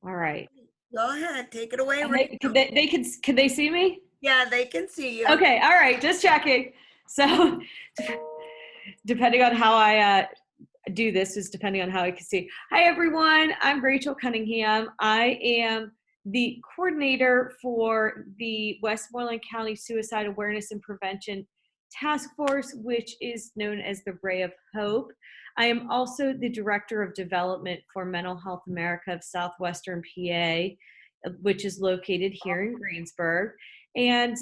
All right. Go ahead, take it away, And they, Rachel. could they see me? Yeah, they can see you. Okay. All right. Just checking. So depending on how I do this is depending on how I can see. Hi, everyone. I'm Rachel Cunningham. I am the coordinator for the Westmoreland County Suicide Awareness and Prevention Task Force, which is known as the Ray of Hope. I am also the Director of Development for Mental Health America of Southwestern PA, which is located here in Greensburg. And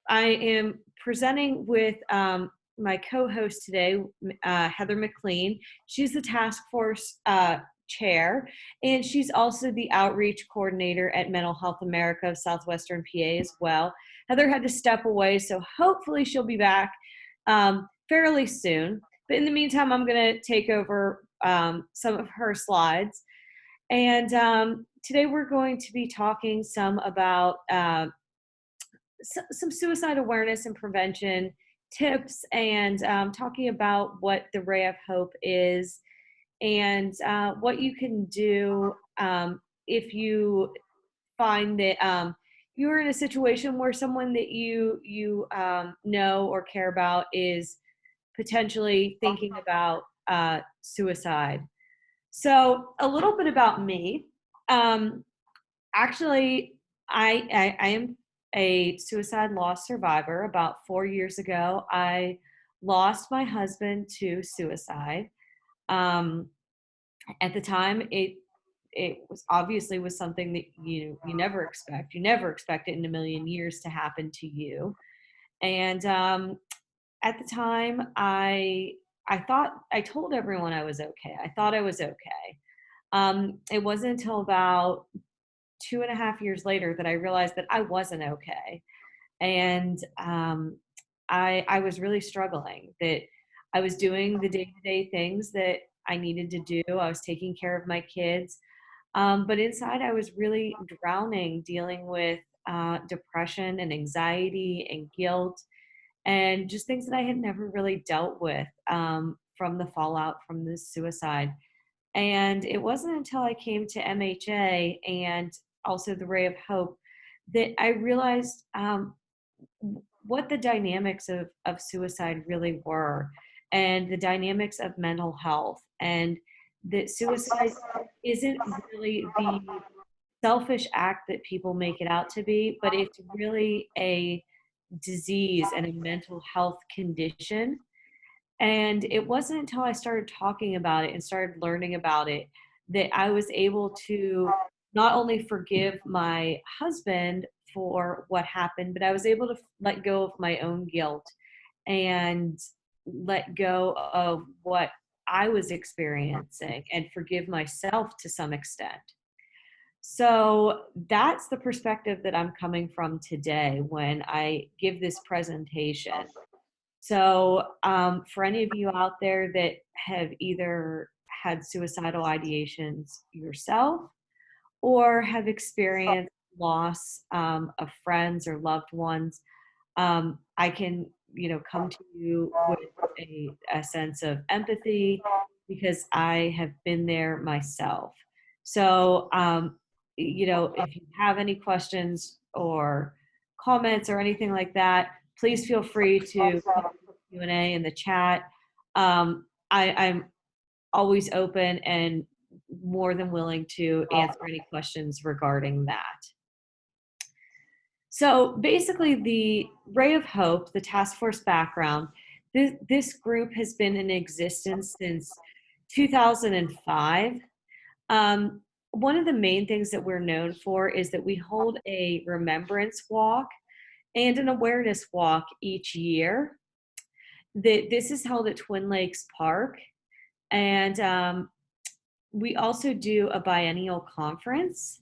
I am presenting with my co-host today, Heather McLean. She's the task force chair, and she's also the outreach coordinator at Mental Health America of Southwestern PA as well. Heather had to step away, so hopefully she'll be back fairly soon. But in the meantime, I'm going to take over some of her slides. And today we're going to be talking some about some suicide awareness and prevention tips, and talking about what the Ray of Hope is, and what you can do if you find that you're in a situation where someone that you know or care about is potentially thinking about suicide. So a little bit about me. Um, Actually, I am a suicide loss survivor. About 4 years ago, I lost my husband to suicide. Um, at the time, it was obviously was something that you never expect. You never expect it in a million years to happen to you. And at the time, I thought I told everyone I was okay. I thought I was okay. It wasn't until about 2.5 years later that I realized that I wasn't okay. And I was really struggling, that I was doing the day-to-day things that I needed to do. I was taking care of my kids. But inside, I was really drowning, dealing with depression and anxiety and guilt, and just things that I had never really dealt with from the fallout from the suicide. And it wasn't until I came to MHA and also the Ray of Hope that I realized what the dynamics of suicide really were, and the dynamics of mental health, and that suicide isn't really the selfish act that people make it out to be, but it's really a disease and a mental health condition. And it wasn't until I started talking about it and started learning about it that I was able to not only forgive my husband for what happened, but I was able to let go of my own guilt and let go of what I was experiencing and forgive myself to some extent. So that's the perspective that I'm coming from today when I give this presentation. So, for any of you out there that have either had suicidal ideations yourself or have experienced loss of friends or loved ones, I can, come to you with a sense of empathy because I have been there myself. So, if you have any questions or comments or anything like that, please feel free to Q&A in the chat. I'm always open and more than willing to answer any questions regarding that. So basically, the Ray of Hope, the task force background, this group has been in existence since 2005. One of the main things that we're known for is that we hold a remembrance walk and an awareness walk each year. This is held at Twin Lakes Park, and we also do a biennial conference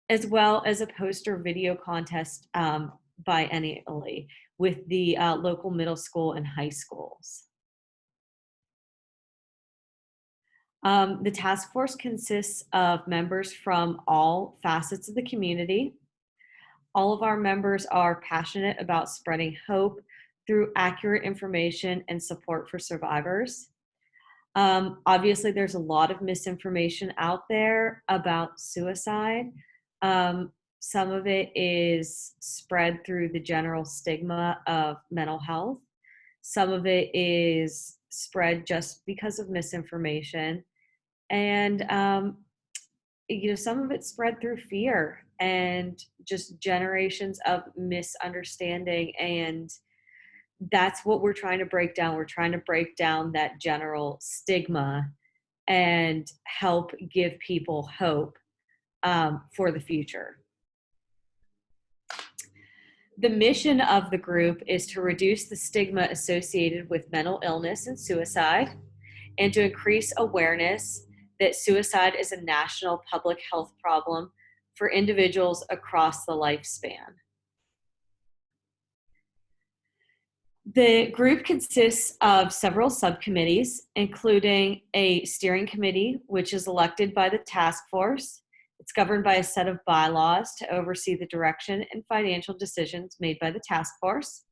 as well as a poster video contest biennially with the local middle school and high schools. The task force consists of members from all facets of the community. All of our members are passionate about spreading hope through accurate information and support for survivors. Obviously, there's a lot of misinformation out there about suicide. Some of it is spread through the general stigma of mental health. Some of it is spread just because of misinformation. And, some of it's spread through fear and just generations of misunderstanding. And that's what we're trying to break down. We're trying to break down that general stigma and help give people hope for the future. The mission of the group is to reduce the stigma associated with mental illness and suicide, and to increase awareness that suicide is a national public health problem for individuals across the lifespan. The group consists of several subcommittees, including a steering committee, which is elected by the task force. It's governed by a set of bylaws to oversee the direction and financial decisions made by the task force.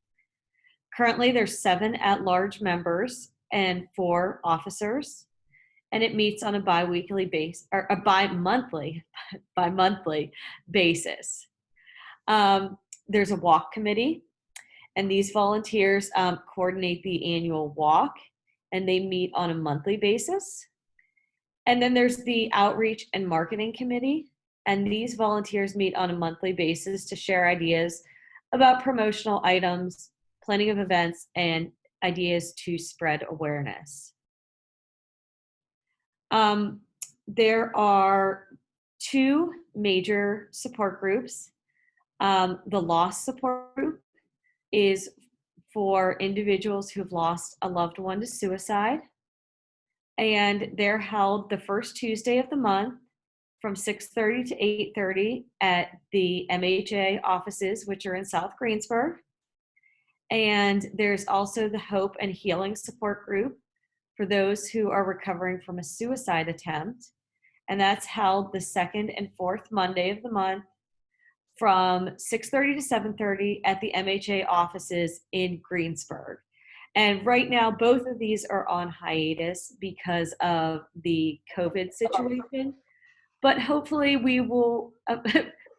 Currently, there's 7 at-large members and 4 officers, and it meets on a bi-monthly basis. There's a walk committee, and these volunteers coordinate the annual walk, and they meet on a monthly basis. And then there's the outreach and marketing committee, and these volunteers meet on a monthly basis to share ideas about promotional items, planning of events, and ideas to spread awareness. There are 2 major support groups. The loss support group is for individuals who've lost a loved one to suicide. And they're held the first Tuesday of the month from 6:30 to 8:30 at the MHA offices, which are in South Greensburg. And there's also the Hope and Healing Support Group for those who are recovering from a suicide attempt. And that's held the second and fourth Monday of the month from 6:30 to 7:30 at the MHA offices in Greensburg. And right now, both of these are on hiatus because of the COVID situation. But hopefully we will,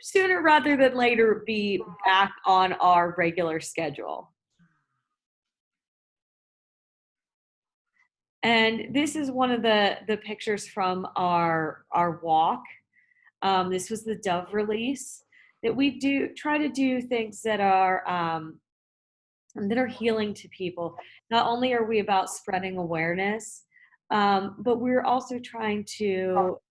sooner rather than later, be back on our regular schedule. And this is one of the pictures from our walk. This was the Dove release. That we do try to do things that are healing to people. Not only are we about spreading awareness, but we're also trying to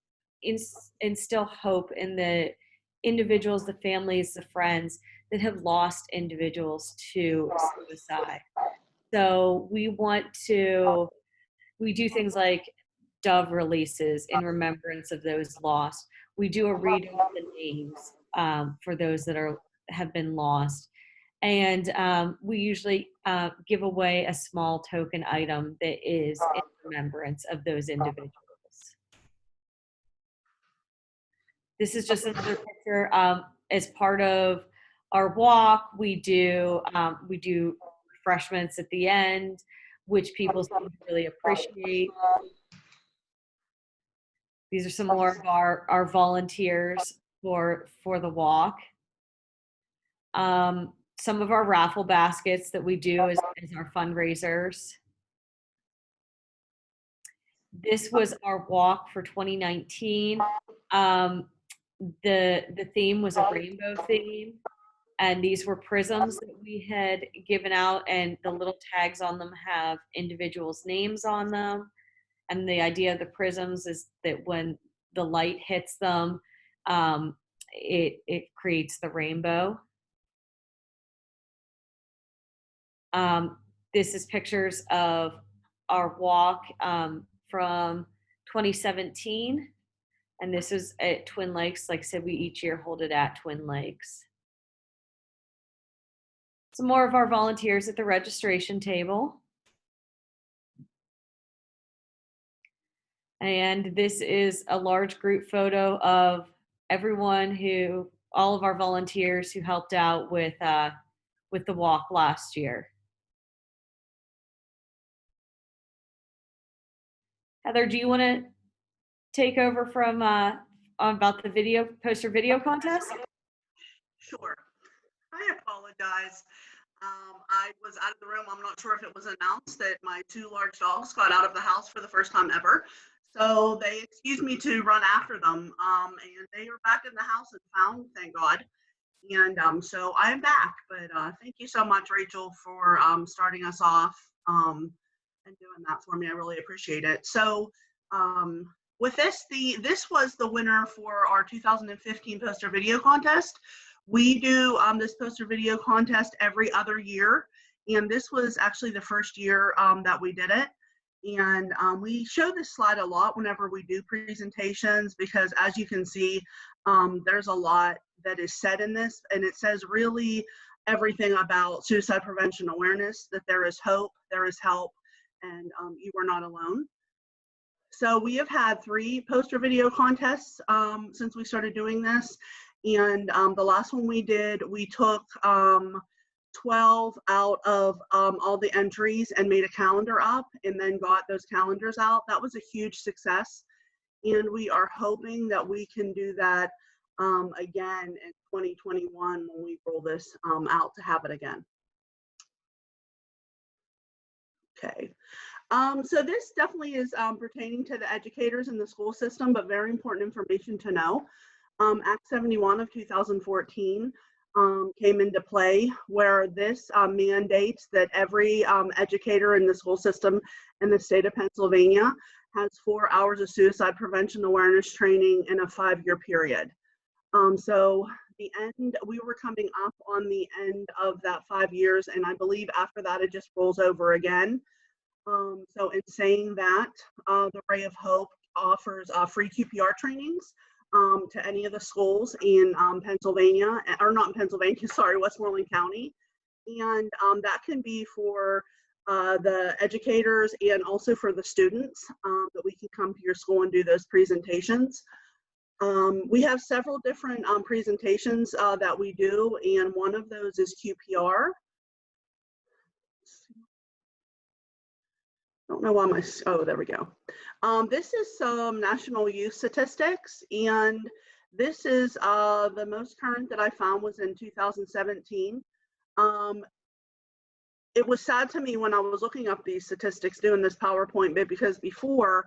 instill hope in the individuals, the families, the friends that have lost individuals to suicide. So we do things like Dove releases in remembrance of those lost. We do a read of the names for those that have been lost. And we usually give away a small token item that is in remembrance of those individuals. This is just another picture. As part of our walk, we do refreshments at the end, which people seem to really appreciate. These are some more of our volunteers for the walk. Some of our raffle baskets that we do as our fundraisers. This was our walk for 2019. The theme was a rainbow theme, and these were prisms that we had given out, and the little tags on them have individuals' names on them. And the idea of the prisms is that when the light hits them, it creates the rainbow. This is pictures of our walk from 2017. And this is at Twin Lakes. Like I said, we each year hold it at Twin Lakes. Some more of our volunteers at the registration table. And this is a large group photo of all of our volunteers who helped out with the walk last year. Heather, do you want to take over from about the poster video contest? Sure. I apologize. I was out of the room. I'm not sure if it was announced that my two large dogs got out of the house for the first time ever. So they excused me to run after them. And they are back in the house and found, thank God. And so I'm back. But thank you so much, Rachel, for starting us off and doing that for me. I really appreciate it. So with this was the winner for our 2015 poster video contest. We do this poster video contest every other year, and this was actually the first year that we did it. And we show this slide a lot whenever we do presentations because, as you can see, there's a lot that is said in this, and it says really everything about suicide prevention awareness, that there is hope, there is help, and you are not alone. So we have had 3 poster video contests since we started doing this. And the last one we did, we took 12 out of all the entries and made a calendar up and then got those calendars out. That was a huge success. And we are hoping that we can do that again in 2021 when we roll this out to have it again. Okay. So this definitely is pertaining to the educators in the school system, but very important information to know. Act 71 of 2014 came into play, where this mandates that every educator in the school system in the state of Pennsylvania has 4 hours of suicide prevention awareness training in a 5-year period. So we were coming up on the end of that 5 years, and I believe after that it just rolls over again. So in saying that, the Ray of Hope offers free QPR trainings to any of the schools in Pennsylvania, or not in Pennsylvania, sorry, Westmoreland County. And that can be for the educators and also for the students, that we can come to your school and do those presentations. We have several different presentations that we do, and one of those is QPR. I don't know why oh, there we go. This is some national youth statistics, and this is the most current that I found was in 2017. It was sad to me when I was looking up these statistics doing this PowerPoint bit, because before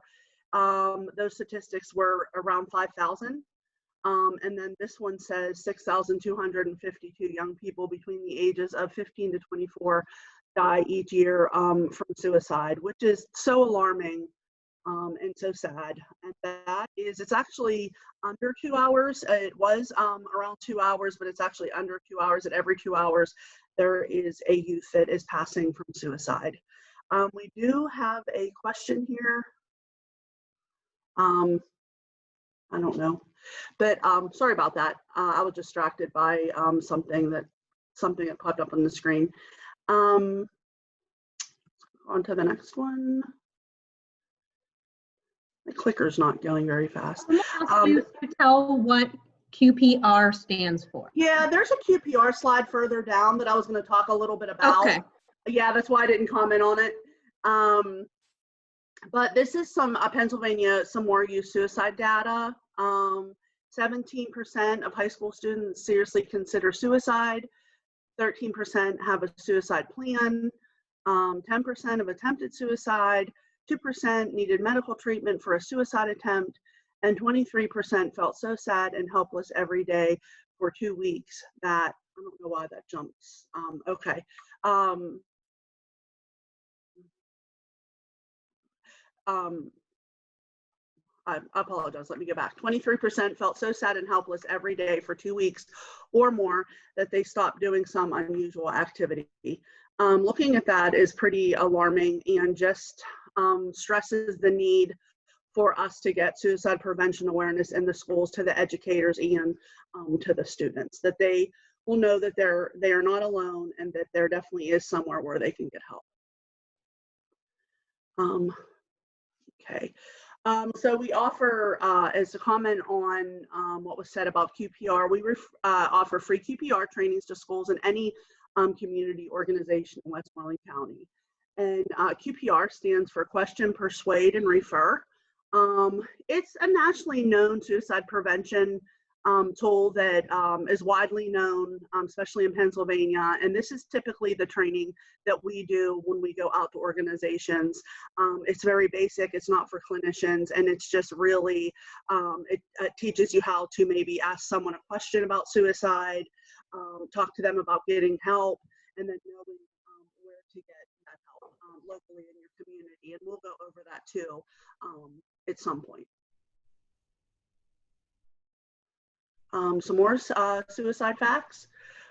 those statistics were around 5,000. And then this one says 6,252 young people between the ages of 15 to 24 die each year from suicide, which is so alarming and so sad. And that is, it's actually under 2 hours. It was around 2 hours, but it's actually under 2 hours. At every 2 hours, there is a youth that is passing from suicide. We do have a question here. I don't know, but sorry about that. I was distracted by something that popped up on the screen. On to the next one. The clicker's not going very fast. You to tell what QPR stands for. Yeah, there's a QPR slide further down that I was going to talk a little bit about. Okay. Yeah, that's why I didn't comment on it. But this is some Pennsylvania, some more youth suicide data. 17% of high school students seriously consider suicide. 13% have a suicide plan. 10% of attempted suicide. 2% needed medical treatment for a suicide attempt. And 23% felt so sad and helpless every day for 2 weeks that, I don't know why that jumps. Okay. I apologize, let me go back. 23% felt so sad and helpless every day for 2 weeks or more that they stopped doing some unusual activity. Looking at that is pretty alarming and just stresses the need for us to get suicide prevention awareness in the schools to the educators and to the students, that they will know that they are not alone and that there definitely is somewhere where they can get help. Okay. So we offer, as a comment on what was said about QPR, we offer free QPR trainings to schools in any community organization in Westmoreland County. And QPR stands for Question, Persuade, and Refer. It's a nationally known suicide prevention tool that is widely known, especially in Pennsylvania. And this is typically the training that we do when we go out to organizations. It's very basic, it's not for clinicians, and it's just really, it teaches you how to maybe ask someone a question about suicide, talk to them about getting help, and then knowing where to get that help locally in your community. And we'll go over that too at some point. Some more suicide facts.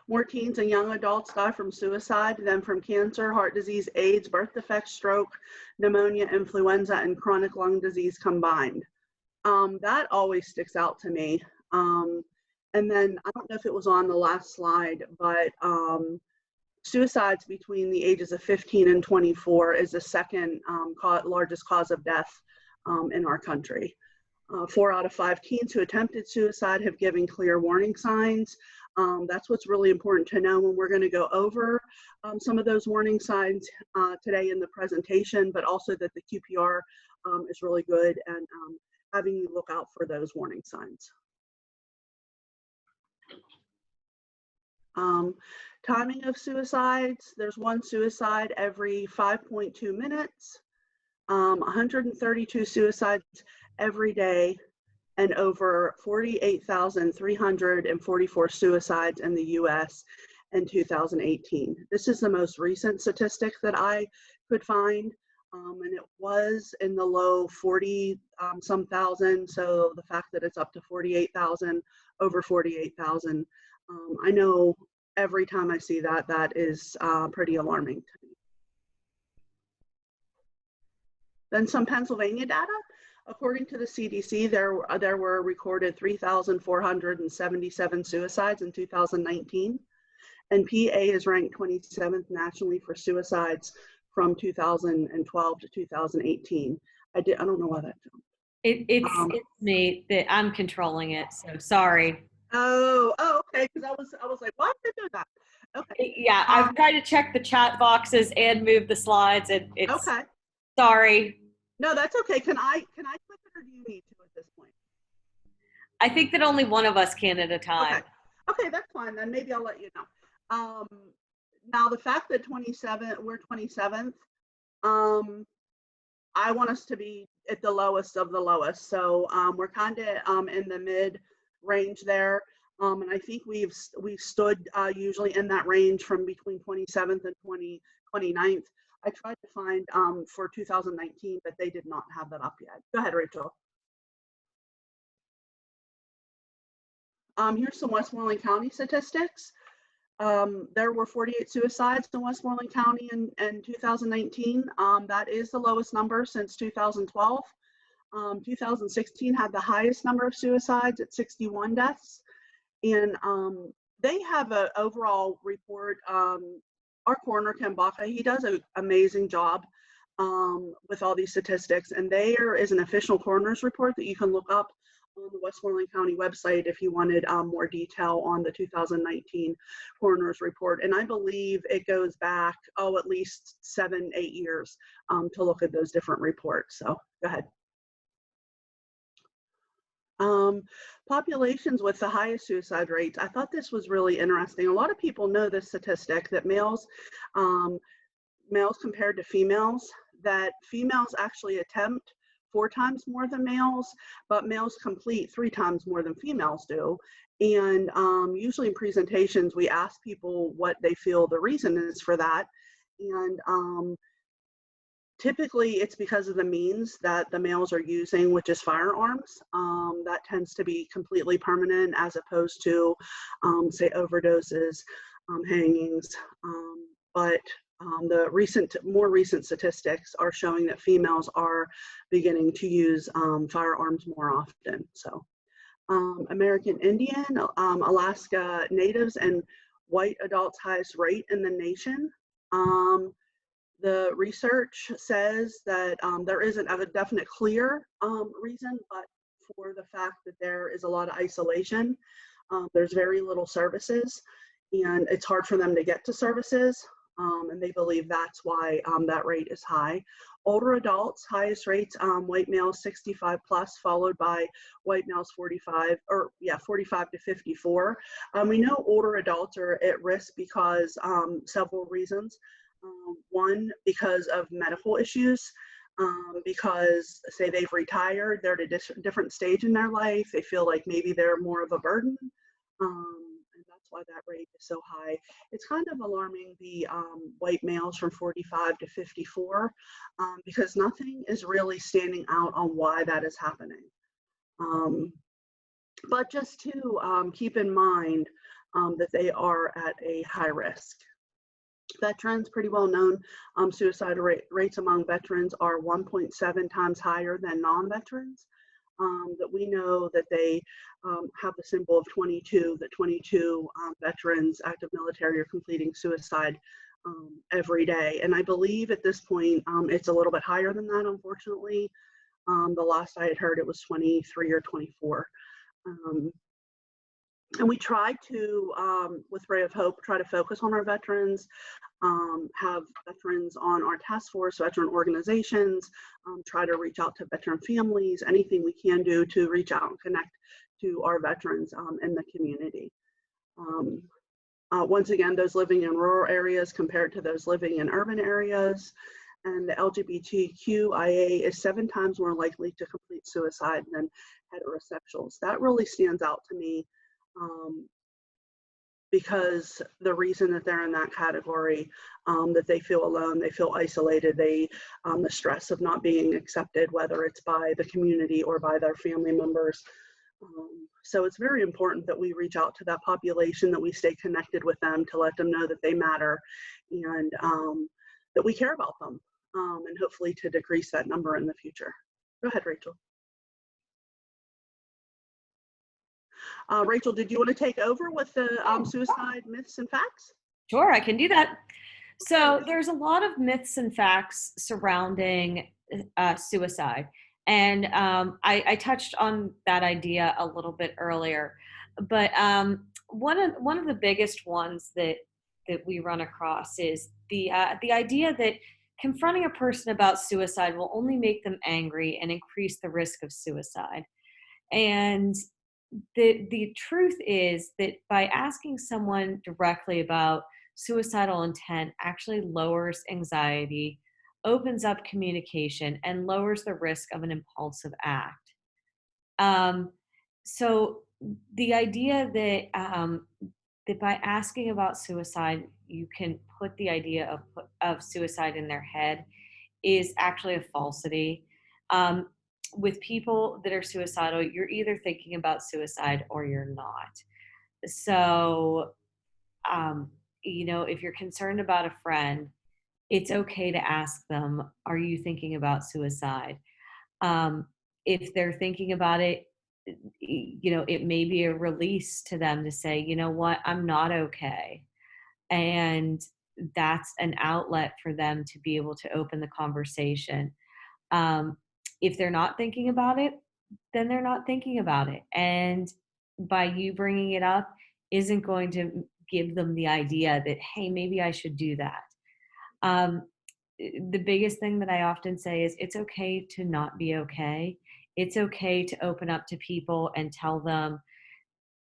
More teens and young adults die from suicide than from cancer, heart disease, AIDS, birth defects, stroke, pneumonia, influenza, and chronic lung disease combined. That always sticks out to me. And then I don't know if it was on the last slide, but suicides between the ages of 15 and 24 is the second largest cause of death in our country. 4 out of 5 teens who attempted suicide have given clear warning signs. That's what's really important to know when we're going to go over some of those warning signs today in the presentation, but also that the QPR is really good and having you look out for those warning signs. Timing of suicides, there's 1 suicide every 5.2 minutes, 132 suicides every day, and over 48,344 suicides in the US in 2018. This is the most recent statistic that I could find, and it was in the low 40 some thousand, so the fact that it's up to 48,000, over 48,000, I know every time I see that, that is pretty alarming to me. Then some Pennsylvania data. According to the CDC, there were recorded 3,477 suicides in 2019, and PA is ranked 27th nationally for suicides from 2012 to 2018. I don't know why that jumped. It's me that I'm controlling it, so sorry. Oh, okay, because I was like, why did it do that? Okay. Yeah, I've tried to check the chat boxes and move the slides, and it's Okay. sorry. No, that's okay. Can I click it, or do you need to at this point? I think that only one of us can at a time. Okay, that's fine. Then maybe I'll let you know. Now the fact that we're 27th, I want us to be at the lowest of the lowest. So we're kind of in the mid range there. And I think we've stood usually in that range from between 27th and 29th. I tried to find for 2019, but they did not have that up yet. Go ahead, Rachel. Here's some Westmoreland County statistics. There were 48 suicides in Westmoreland County in 2019. That is the lowest number since 2012. 2016 had the highest number of suicides at 61 deaths. And they have an overall report. Our coroner, Ken Baca, he does an amazing job with all these statistics. And there is an official coroner's report that you can look up on the Westmoreland County website if you wanted more detail on the 2019 coroner's report. And I believe it goes back, at least 7-8 years to look at those different reports. So go ahead. Populations with the highest suicide rates. I thought this was really interesting. A lot of people know this statistic that males compared to females, that females actually attempt 4 times more than males, but males complete 3 times more than females do. And usually in presentations, we ask people what they feel the reason is for that. And typically it's because of the means that the males are using, which is firearms. That tends to be completely permanent as opposed to, say, overdoses, hangings. But the more recent statistics are showing that females are beginning to use firearms more often. So American Indian, Alaska Natives, and white adults highest rate in the nation. The research says that there isn't a definite clear reason, but for the fact that there is a lot of isolation, there's very little services, and it's hard for them to get to services. and they believe that's why that rate is high. Older adults, highest rates, white males 65 plus, followed by white males 45 to 54. We know older adults are at risk because several reasons. One, because of medical issues, because say they've retired, they're at a different stage in their life, they feel like maybe they're more of a burden, and that's why that rate is so high. It's kind of alarming, the white males from 45 to 54, because nothing is really standing out on why that is happening. But just to keep in mind that they are at a high risk. Veterans, pretty well known, suicide rates among veterans are 1.7 times higher than non-veterans. That we know that they have the symbol of 22, that 22 veterans, active military, are completing suicide every day. And I believe at this point, it's a little bit higher than that, unfortunately. The last I had heard, it was 23 or 24. And we try to, with Ray of Hope, try to focus on our veterans, have veterans on our task force, veteran organizations, try to reach out to veteran families, anything we can do to reach out and connect to our veterans in the community. Once again, those living in rural areas compared to those living in urban areas, and the LGBTQIA is 7 times more likely to complete suicide than heterosexuals. That really stands out to me. Because the reason that they're in that category, that they feel alone, they feel isolated, the stress of not being accepted, whether it's by the community or by their family members. So it's very important that we reach out to that population, that we stay connected with them, to let them know that they matter, and that we care about them, and hopefully to decrease that number in the future. Go ahead, Rachel. Rachel, did you want to take over with the suicide myths and facts? Sure, I can do that. So there's a lot of myths and facts surrounding suicide. And I touched on that idea a little bit earlier. But one of the biggest ones that we run across is the idea that confronting a person about suicide will only make them angry and increase the risk of suicide. And the truth is that by asking someone directly about suicidal intent actually lowers anxiety, opens up communication, and lowers the risk of an impulsive act. So the idea that by asking about suicide, you can put the idea of suicide in their head is actually a falsity. With people that are suicidal, you're either thinking about suicide or you're not. So, if you're concerned about a friend, it's okay to ask them, are you thinking about suicide? If they're thinking about it, it may be a release to them to say, you know what, I'm not okay. And that's an outlet for them to be able to open the conversation. If they're not thinking about it, then they're not thinking about it. And by you bringing it up isn't going to give them the idea that, hey, maybe I should do that. The biggest thing that I often say is it's okay to not be okay. It's okay to open up to people and tell them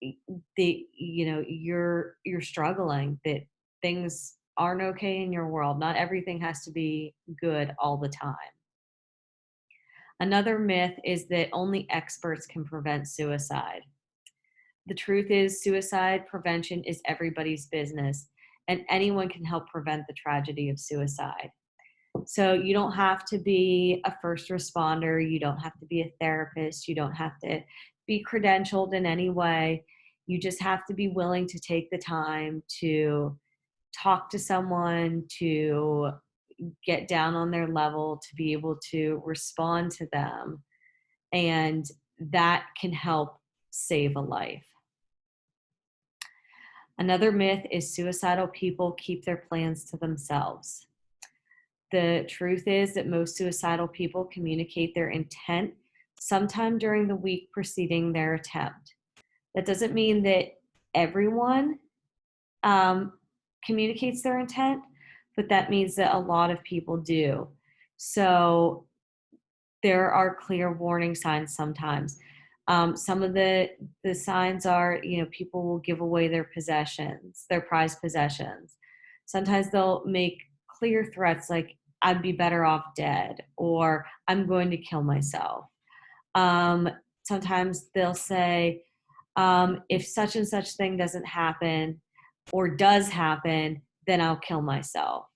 that, you're struggling, that things aren't okay in your world. Not everything has to be good all the time. Another myth is that only experts can prevent suicide. The truth is, suicide prevention is everybody's business, and anyone can help prevent the tragedy of suicide. So you don't have to be a first responder, you don't have to be a therapist, you don't have to be credentialed in any way. You just have to be willing to take the time to talk to someone, to get down on their level, to be able to respond to them. And that can help save a life. Another myth is suicidal people keep their plans to themselves. The truth is that most suicidal people communicate their intent sometime during the week preceding their attempt. That doesn't mean that everyone communicates their intent, but that means that a lot of people do. So there are clear warning signs sometimes. Some of the signs are, people will give away their possessions, their prized possessions. Sometimes they'll make clear threats like, I'd be better off dead, or I'm going to kill myself. Sometimes they'll say, if such and such thing doesn't happen or does happen, then I'll kill myself.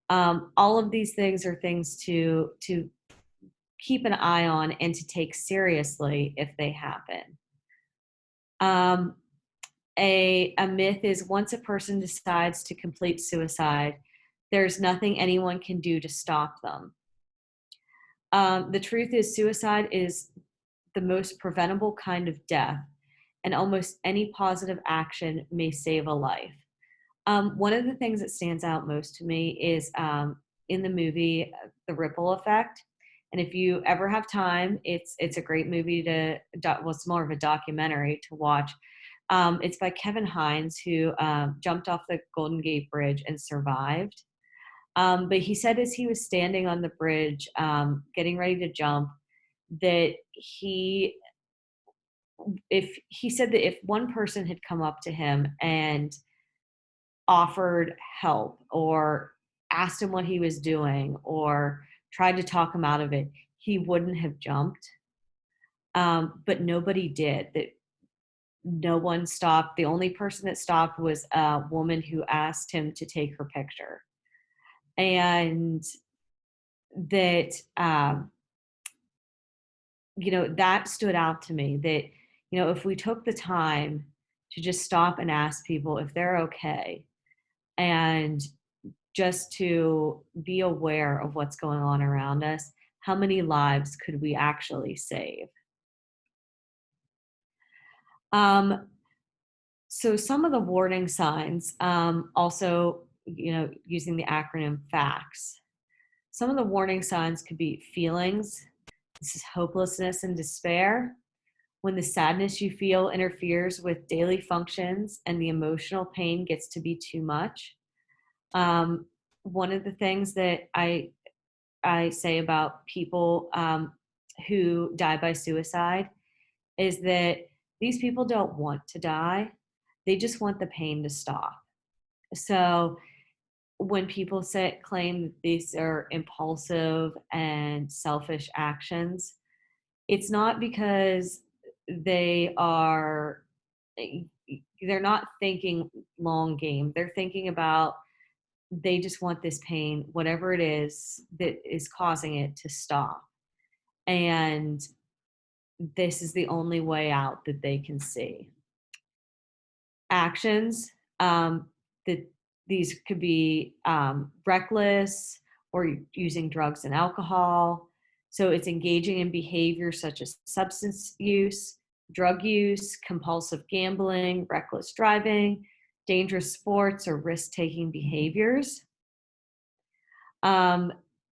All of these things are things to keep an eye on and to take seriously if they happen. A myth is once a person decides to complete suicide, there's nothing anyone can do to stop them. The truth is, suicide is the most preventable kind of death, and almost any positive action may save a life. One of the things that stands out most to me is in the movie The Ripple Effect. And if you ever have time, it's a great movie well, it's more of a documentary to watch. It's by Kevin Hines, who jumped off the Golden Gate Bridge and survived. But he said as he was standing on the bridge, getting ready to jump, that he said that if one person had come up to him and offered help or asked him what he was doing or tried to talk him out of it, he wouldn't have jumped. But nobody did. That no one stopped. The only person that stopped was a woman who asked him to take her picture. And that, that stood out to me, that, if we took the time to just stop and ask people if they're okay, and just to be aware of what's going on around us, how many lives could we actually save? So some of the warning signs, also, using the acronym FACTS, some of the warning signs could be feelings. This is hopelessness and despair. When the sadness you feel interferes with daily functions and the emotional pain gets to be too much. One of the things that I say about people who die by suicide is that these people don't want to die. They just want the pain to stop. So when people claim that these are impulsive and selfish actions, it's not because they're not thinking long game. They're thinking about, they just want this pain, whatever it is that is causing it, to stop. And this is the only way out that they can see. Actions, that these could be reckless or using drugs and alcohol. So it's engaging in behavior such as substance use, drug use, compulsive gambling, reckless driving, dangerous sports, or risk-taking behaviors.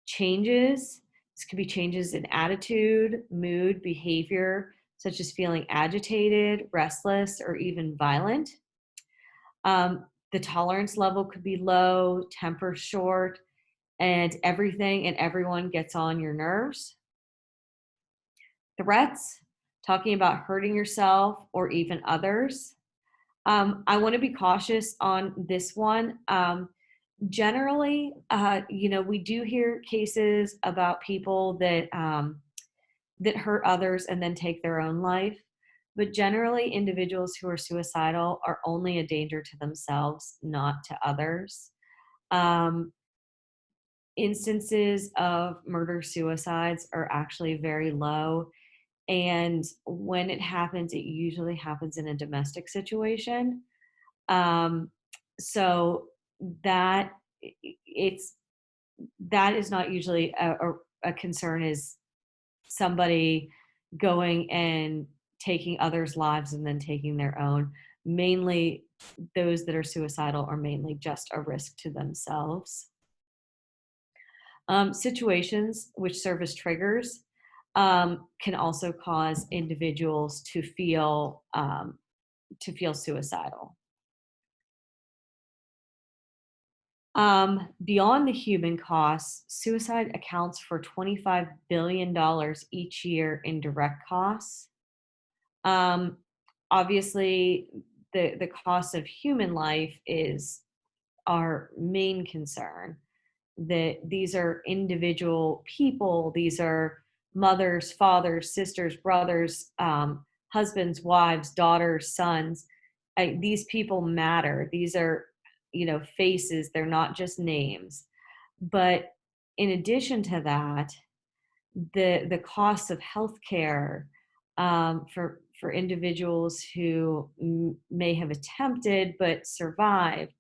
Changes, this could be changes in attitude, mood, behavior, such as feeling agitated, restless, or even violent. The tolerance level could be low, temper short, and everything and everyone gets on your nerves. Threats, talking about hurting yourself or even others. I want to be cautious on this one. Generally, we do hear cases about people that that hurt others and then take their own life. But generally, individuals who are suicidal are only a danger to themselves, not to others. Instances of murder-suicides are actually very low. And when it happens, it usually happens in a domestic situation. So that is not usually a concern, is somebody going and taking others' lives and then taking their own. Mainly, those that are suicidal are mainly just a risk to themselves. Situations which serve as triggers can also cause individuals to feel suicidal. Beyond the human costs, suicide accounts for $25 billion each year in direct costs. Um, Obviously, the cost of human life is our main concern. That these are individual people, these are mothers, fathers, sisters, brothers, husbands, wives, daughters, sons. These people matter. These are, faces. They're not just names. But in addition to that, the cost of healthcare, for individuals who may have attempted but survived,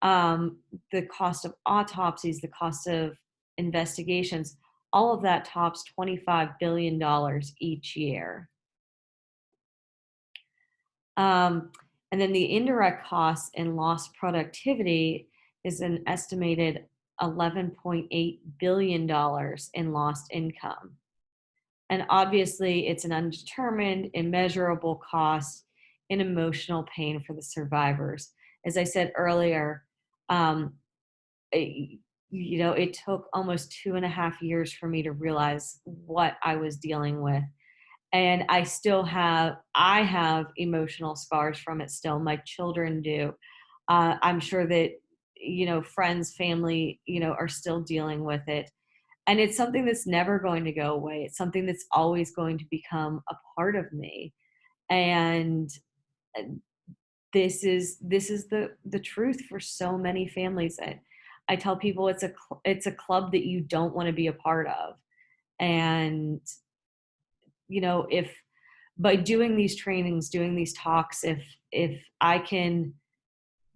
the cost of autopsies, the cost of investigations, all of that tops $25 billion each year. And then the indirect costs and lost productivity is an estimated $11.8 billion in lost income. And obviously, it's an undetermined, immeasurable cost in emotional pain for the survivors. As I said earlier, it took almost 2.5 years for me to realize what I was dealing with. And I have emotional scars from it still. My children do. I'm sure that, friends, family, are still dealing with it. And it's something that's never going to go away. It's something that's always going to become a part of me. And this is the truth for so many families. I tell people it's a club that you don't want to be a part of. And if by doing these trainings, doing these talks, if I can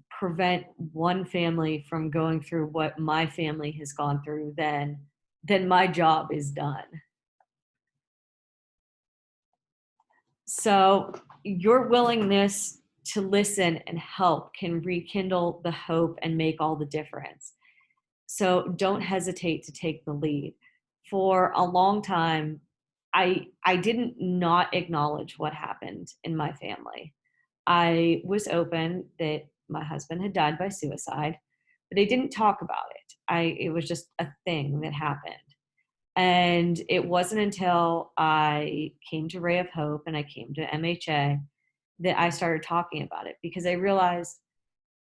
prevent one family from going through what my family has gone through, then my job is done. So your willingness to listen and help can rekindle the hope and make all the difference. So don't hesitate to take the lead. For a long time, I didn't not acknowledge what happened in my family. I was open that my husband had died by suicide, but I didn't talk about it. It was just a thing that happened. And it wasn't until I came to Ray of Hope and I came to MHA that I started talking about it, because I realized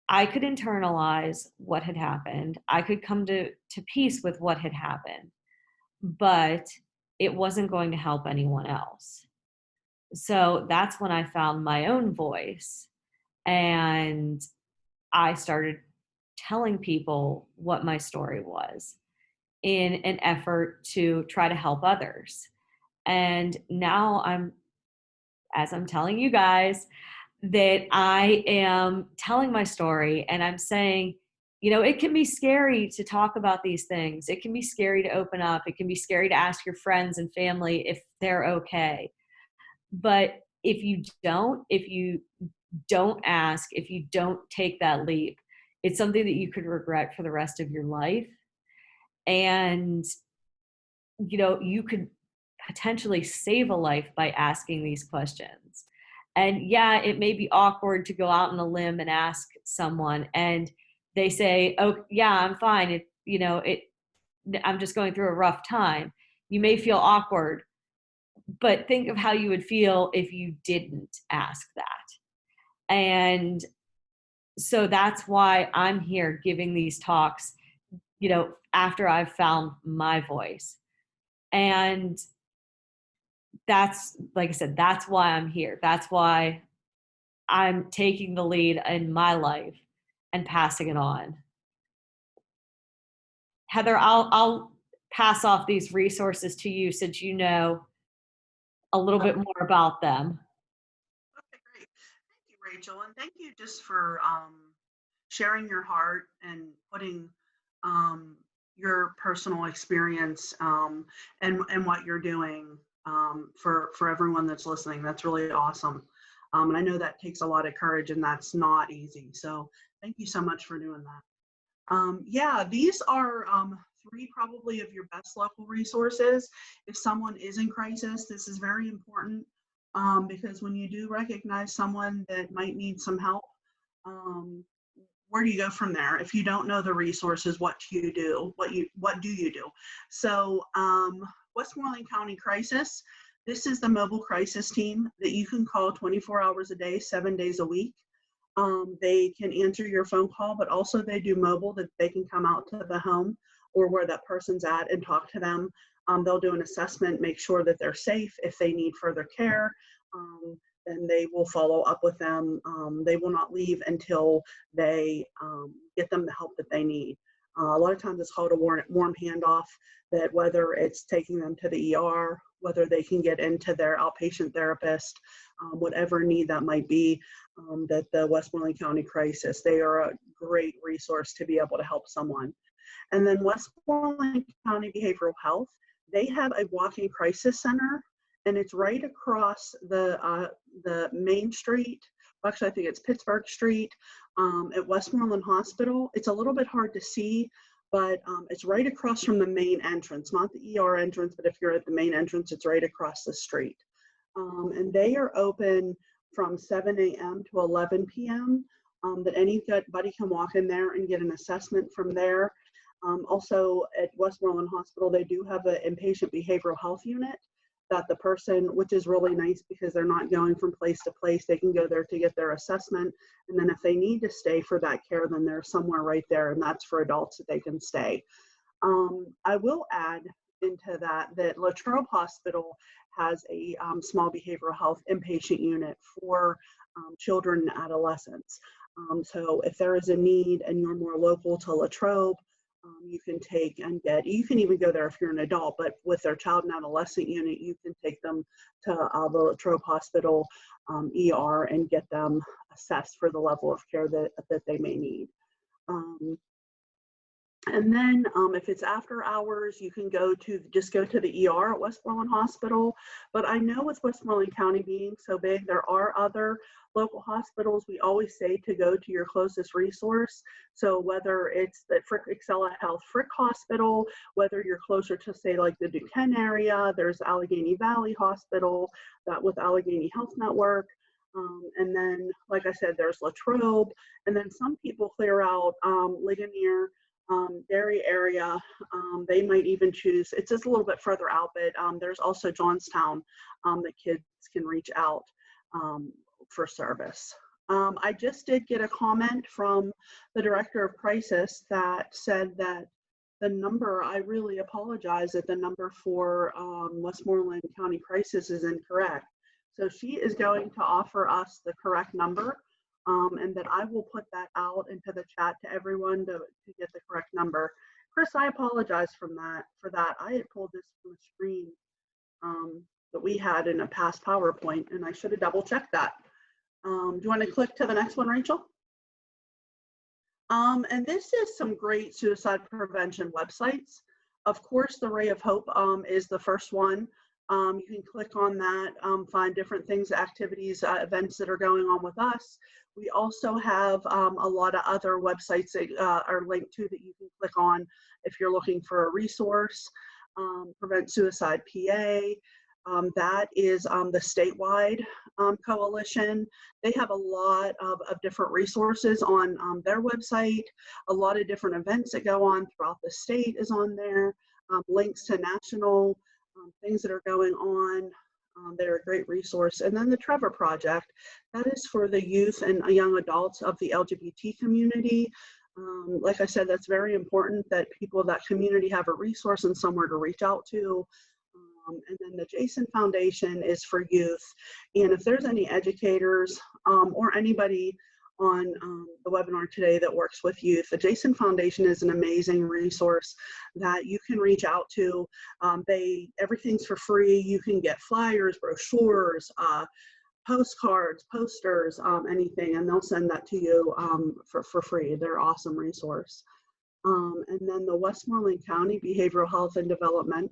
I could internalize what had happened. I could come to peace with what had happened, but it wasn't going to help anyone else. So that's when I found my own voice, and I started telling people what my story was in an effort to try to help others. And now as I'm telling you guys, that I am telling my story and I'm saying, it can be scary to talk about these things. It can be scary to open up. It can be scary to ask your friends and family if they're okay. But if you don't ask, if you don't take that leap, it's something that you could regret for the rest of your life. And, you could potentially save a life by asking these questions. And yeah, it may be awkward to go out on a limb and ask someone and they say, oh yeah, I'm fine. I'm just going through a rough time. You may feel awkward, but think of how you would feel if you didn't ask that. And so that's why I'm here giving these talks, after I've found my voice. And that's, like I said, that's why I'm here. That's why I'm taking the lead in my life and passing it on. Heather, I'll pass off these resources to you since you know a little bit more about them. Okay, great. Thank you, Rachel. And thank you just for sharing your heart and putting your personal experience and what you're doing for everyone that's listening. That's really awesome. And I know that takes a lot of courage and that's not easy. So thank you so much for doing that. Yeah, these are 3 probably of your best local resources. If someone is in crisis, this is very important because when you do recognize someone that might need some help, where do you go from there? If you don't know the resources, what do you do? What do you do? So Westmoreland County Crisis, this is the mobile crisis team that you can call 24 hours a day, 7 days a week. They can answer your phone call, but also they do mobile, that they can come out to the home or where that person's at and talk to them. They'll do an assessment, make sure that they're safe. If they need further care, then they will follow up with them. They will not leave until they get them the help that they need. A lot of times it's called a warm handoff, that whether it's taking them to the ER, whether they can get into their outpatient therapist, whatever need that might be, that the Westmoreland County Crisis, they are a great resource to be able to help someone. And then Westmoreland County Behavioral Health, they have a walk-in crisis center, and it's right across the main street. Actually, I think it's Pittsburgh Street at Westmoreland Hospital. It's a little bit hard to see, but it's right across from the main entrance, not the ER entrance, but if you're at the main entrance, it's right across the street. And they are open from 7 a.m. to 11 p.m. That anybody can walk in there and get an assessment from there. Also at Westmoreland Hospital, they do have an inpatient behavioral health unit that the person, which is really nice because they're not going from place to place, they can go there to get their assessment. And then if they need to stay for that care, then they're somewhere right there, and that's for adults that they can stay. I will add into that Latrobe Hospital has a small behavioral health inpatient unit for children and adolescents. So if there is a need and you're more local to Latrobe, you can take and you can even go there if you're an adult, but with their child and adolescent unit, you can take them to the Latrobe Hospital ER and get them assessed for the level of care that they may need. And then if it's after hours, you can just go to the ER at Westmoreland Hospital. But I know with Westmoreland County being so big, there are other local hospitals. We always say to go to your closest resource. So whether it's the Excella Health Frick Hospital, whether you're closer to say like the Duquesne area, there's Allegheny Valley Hospital with Allegheny Health Network. And then, like I said, there's Latrobe. And then some people clear out Ligonier, Derry area. They might even choose, it's just a little bit further out, but there's also Johnstown that kids can reach out for service. I just did get a comment from the director of crisis that said that the number, I really apologize that the number for Westmoreland County Crisis is incorrect. So she is going to offer us the correct number. And that I will put that out into the chat to everyone to get the correct number. Chris, I apologize for that. I had pulled this from a screen that we had in a past PowerPoint, and I should have double checked that. Do you want to click to the next one, Rachel? And this is some great suicide prevention websites. Of course, the Ray of Hope is the first one. You can click on that, find different things, activities, events that are going on with us. We also have a lot of other websites that are linked to that you can click on if you're looking for a resource. Prevent Suicide PA, that is the statewide coalition. They have a lot of different resources on their website. A lot of different events that go on throughout the state is on there. Links to national things that are going on. They're a great resource. And then the Trevor Project, that is for the youth and young adults of the LGBT community. Like I said, that's very important that people of that community have a resource and somewhere to reach out to. And then the Jason Foundation is for youth. And if there's any educators or anybody on the webinar today that works with youth, the Jason Foundation is an amazing resource that you can reach out to. Everything's for free. You can get flyers, brochures, postcards, posters, anything, and they'll send that to you for free. They're an awesome resource. And then the Westmoreland County Behavioral Health and Development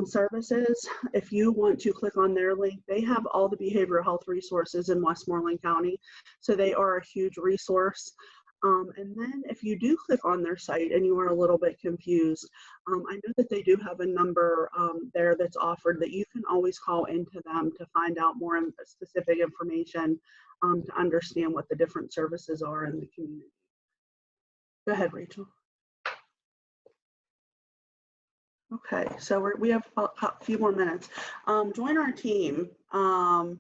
Services, if you want to click on their link, they have all the behavioral health resources in Westmoreland County. So they are a huge resource. And then if you do click on their site and you are a little bit confused, I know that they do have a number there that's offered that you can always call into them to find out more specific information to understand what the different services are in the community. Go ahead, Rachel. Okay, so we have a few more minutes. Join our team. And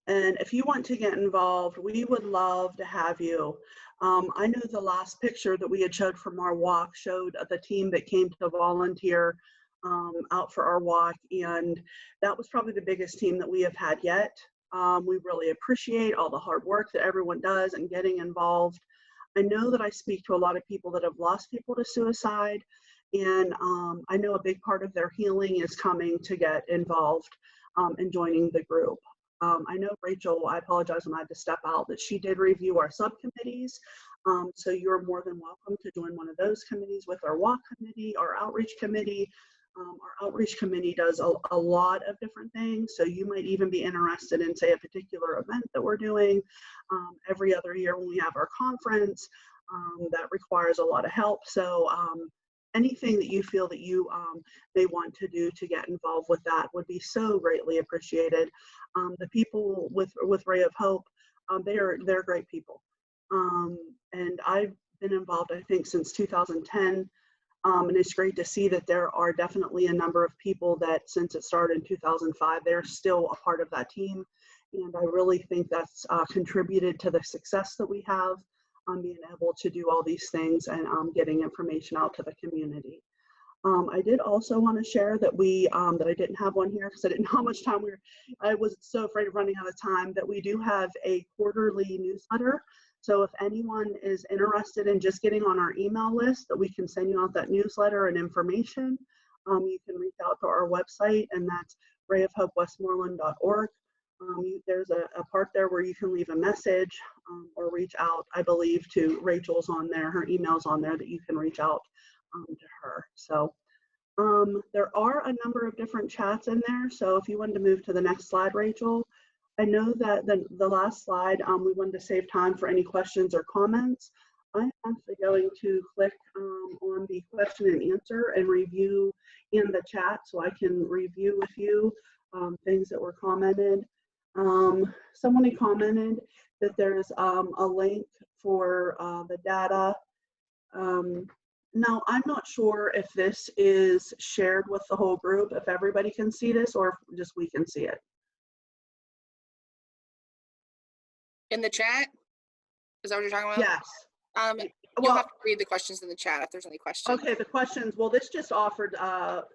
if you want to get involved, we would love to have you. I know the last picture that we had showed from our walk showed the team that came to volunteer out for our walk, and that was probably the biggest team that we have had yet. We really appreciate all the hard work that everyone does and getting involved. I know that I speak to a lot of people that have lost people to suicide, and I know a big part of their healing is coming to get involved and joining the group. I know Rachel, I apologize when I had to step out, that she did review our subcommittees. So you're more than welcome to join one of those committees with our walk committee, our outreach committee. Our outreach committee does a lot of different things. So you might even be interested in, say, a particular event that we're doing every other year when we have our conference that requires a lot of help. So anything that you feel that you may want to do to get involved with that would be so greatly appreciated. The people with Ray of Hope, they're great people. And I've been involved, I think, since 2010. And it's great to see that there are definitely a number of people that, since it started in 2005, they're still a part of that team. And I really think that's contributed to the success that we have on being able to do all these things and getting information out to the community. I did also want to share that that I didn't have one here because I didn't know how much time I was so afraid of running out of time, that we do have a quarterly newsletter. So if anyone is interested in just getting on our email list, that we can send you out that newsletter and information, you can reach out to our website, and that's rayofhopewestmoreland.org. There's a part there where you can leave a message or reach out, I believe, to Rachel's on there, her email's on there that you can reach out to her. So there are a number of different chats in there. So if you wanted to move to the next slide, Rachel. I know that the last slide, we wanted to save time for any questions or comments. I'm actually going to click on the question and answer and review in the chat so I can review with you things that were commented. Someone had commented that there's a link for the data. Now, I'm not sure if this is shared with the whole group, if everybody can see this or if just we can see it. In the chat? Is that what you're talking about? Yes. You'll have to read the questions in the chat if there's any questions. Okay, the questions. Well, this just offered,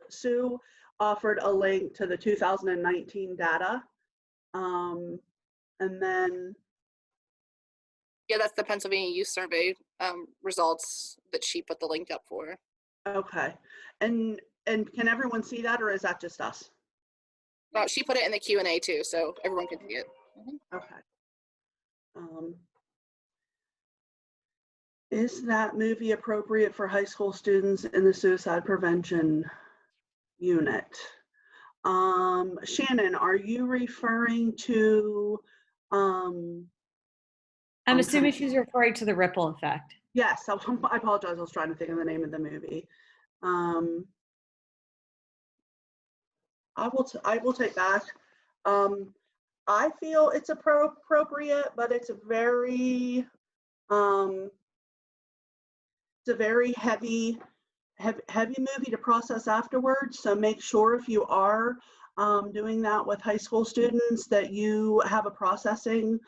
Sue offered a link to the 2019 data. And then. Yeah, that's the Pennsylvania Youth Survey results that she put the link up for. Okay. And can everyone see that, or is that just us? Well, she put it in the Q&A too, so everyone can see it. Okay. Is that movie appropriate for high school students in the suicide prevention unit? Shannon, are you referring to? I'm assuming she's referring to the ripple effect. Yes, I apologize. I was trying to think of the name of the movie. I will take back. I feel it's appropriate, but it's a very heavy movie to process afterwards. So make sure if you are doing that with high school students that you have a processing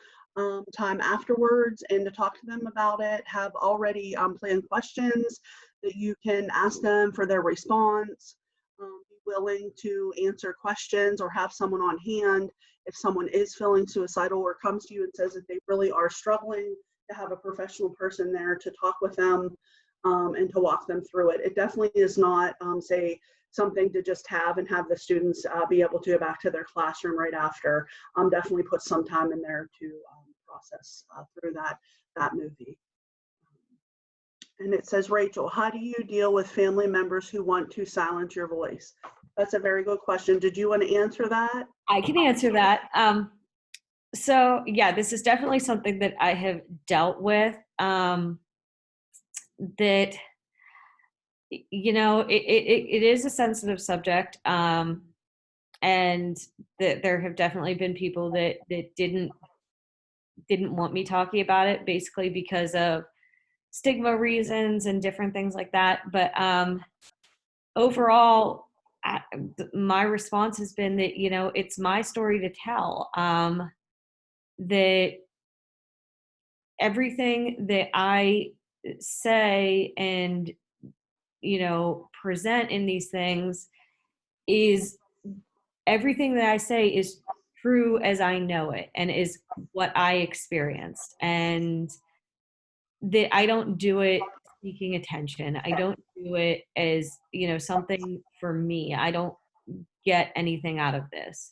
time afterwards, and to talk to them about it, have already planned questions that you can ask them for their response. Be willing to answer questions or have someone on hand if someone is feeling suicidal or comes to you and says that they really are struggling, to have a professional person there to talk with them and to walk them through it. It definitely is not, say, something to just have and have the students be able to go back to their classroom right after. Definitely put some time in there to process through that movie. And it says, Rachel, how do you deal with family members who want to silence your voice? That's a very good question. Did you want to answer that? I can answer that. So yeah, this is definitely something that I have dealt with. That, you know, it is a sensitive subject, and that there have definitely been people that didn't want me talking about it, basically because of stigma reasons and different things like that. But overall, my response has been that, you know, it's my story to tell. That everything that I say and, you know, present in these things is everything that I say is true as I know it and is what I experienced. And that I don't do it seeking attention. I don't do it as, you know, something for me. I don't get anything out of this.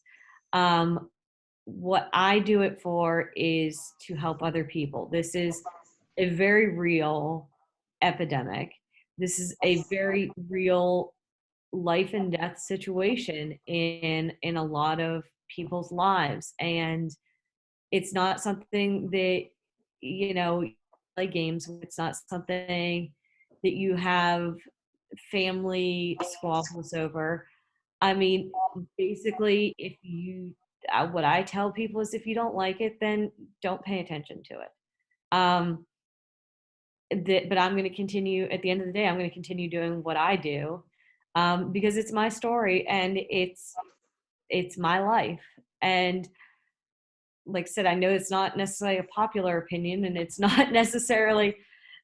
What I do it for is to help other people. This is a very real epidemic. This is a very real life and death situation in a lot of people's lives, and it's not something that, you know, play games. It's not something that you have family squabbles over. I mean, basically, if you, what I tell people is if you don't like it, then don't pay attention to it. Um, but I'm going to continue, at the end of the day, I'm going to continue doing what I do, because it's my story and it's my life. And like I said, I know it's not necessarily a popular opinion and it's not necessarily